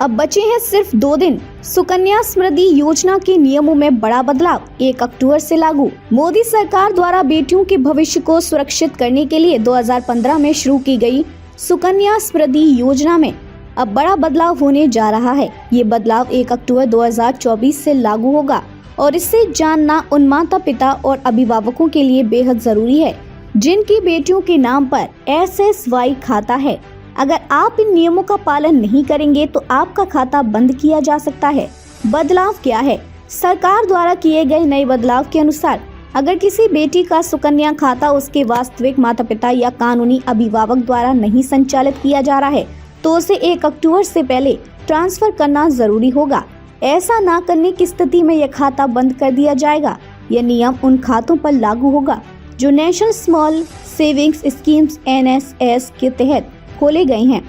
अब बचे हैं सिर्फ 2 दिन। सुकन्या समृद्धि योजना के नियमों में बड़ा बदलाव 1 अक्टूबर से लागू। मोदी सरकार द्वारा बेटियों के भविष्य को सुरक्षित करने के लिए 2015 में शुरू की गई सुकन्या समृद्धि योजना में अब बड़ा बदलाव होने जा रहा है। ये बदलाव 1 अक्टूबर 2024 से लागू होगा और इससे जानना उन माता पिता और अभिभावकों के लिए बेहद जरूरी है जिनकी बेटियों के नाम पर SSY खाता है। अगर आप इन नियमों का पालन नहीं करेंगे तो आपका खाता बंद किया जा सकता है। बदलाव क्या है? सरकार द्वारा किए गए नए बदलाव के अनुसार अगर किसी बेटी का सुकन्या खाता उसके वास्तविक माता पिता या कानूनी अभिभावक द्वारा नहीं संचालित किया जा रहा है तो उसे 1 अक्टूबर से पहले ट्रांसफर करना जरूरी होगा। ऐसा ना करने की स्थिति में यह खाता बंद कर दिया जाएगा। यह नियम उन खातों पर लागू होगा जो national small savings schemes NSS के तहत खोले गए हैं।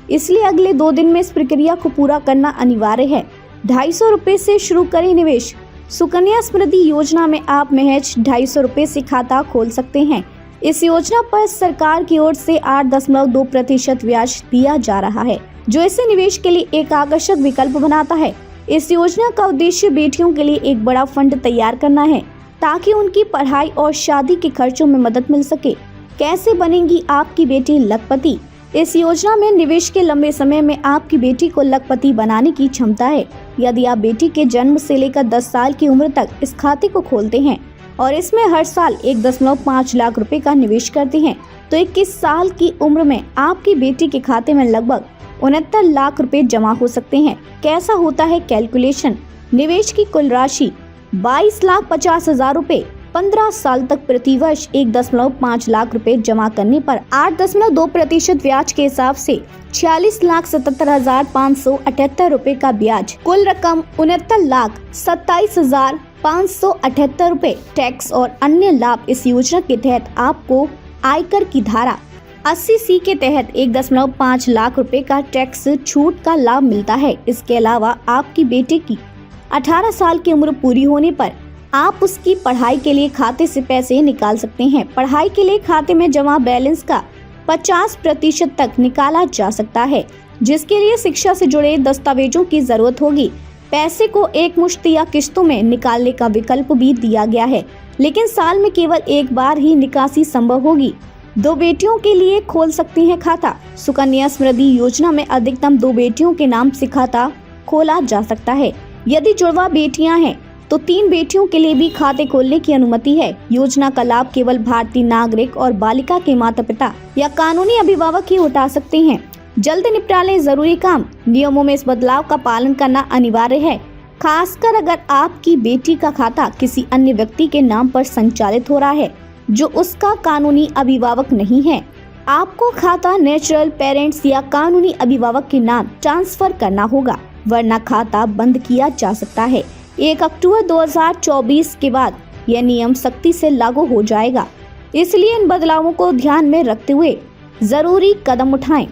इसलिए अगले 2 दिन में इस प्रक्रिया को पूरा करना अनिवार्य है। 250 रुपए से शुरू करें निवेश। सुकन्या समृद्धि योजना में आप महज 250 रुपए से खाता खोल सकते हैं। इस योजना पर सरकार की ओर से 8.2% ब्याज दिया जा रहा है जो इसे निवेश के लिए एक आकर्षक विकल्प बनाता है। इस योजना का उद्देश्य बेटियों के लिए एक बड़ा फंड तैयार करना है ताकि उनकी पढ़ाई और शादी के खर्चों में मदद मिल सके। कैसे बनेगी आपकी बेटी लखपति? इस योजना में निवेश के लंबे समय में आपकी बेटी को लखपति बनाने की क्षमता है। यदि आप बेटी के जन्म से लेकर 10 साल की उम्र तक इस खाते को खोलते हैं और इसमें हर साल 1.5 लाख रुपए का निवेश करते हैं तो 21 साल की उम्र में आपकी बेटी के खाते में लगभग 69 लाख रुपए जमा हो सकते हैं। कैसा होता है कैलकुलेशन? निवेश की कुल राशि 22,50,000 रुपए। 15 साल तक प्रति वर्ष 1.5 लाख रुपए जमा करने पर 8.2% ब्याज के हिसाब से 46,77,578 रुपए का ब्याज। कुल रकम 69,27,578 रुपए। टैक्स और अन्य लाभ। इस योजना के तहत आपको आयकर की धारा 80C के तहत 1.5 लाख रुपए का टैक्स छूट का लाभ मिलता है। इसके अलावा आपकी बेटी की 18 साल की उम्र पूरी होने पर आप उसकी पढ़ाई के लिए खाते से पैसे निकाल सकते हैं। पढ़ाई के लिए खाते में जमा बैलेंस का 50% तक निकाला जा सकता है जिसके लिए शिक्षा से जुड़े दस्तावेजों की जरूरत होगी। पैसे को एक मुश्त या किस्तों में निकालने का विकल्प भी दिया गया है लेकिन साल में केवल एक बार ही निकासी संभव होगी। 2 बेटियों के लिए खोल सकते हैं खाता। सुकन्या समृद्धि योजना में अधिकतम 2 बेटियों के नाम से खाता खोला जा सकता है। यदि जुड़वा बेटियां हैं तो 3 बेटियों के लिए भी खाते खोलने की अनुमति है। योजना का लाभ केवल भारतीय नागरिक और बालिका के माता पिता या कानूनी अभिभावक ही उठा सकते हैं। जल्द निपटा लें जरूरी काम। नियमों में इस बदलाव का पालन करना अनिवार्य है, खासकर अगर आपकी बेटी का खाता किसी अन्य व्यक्ति के नाम पर संचालित हो रहा है जो उसका कानूनी अभिभावक नहीं है। आपको खाता नेचुरल पेरेंट्स या कानूनी अभिभावक के नाम ट्रांसफर करना होगा वरना खाता बंद किया जा सकता है। 1 अक्टूबर 2024 के बाद यह नियम सख्ती से लागू हो जाएगा, इसलिए इन बदलावों को ध्यान में रखते हुए जरूरी कदम उठाएं।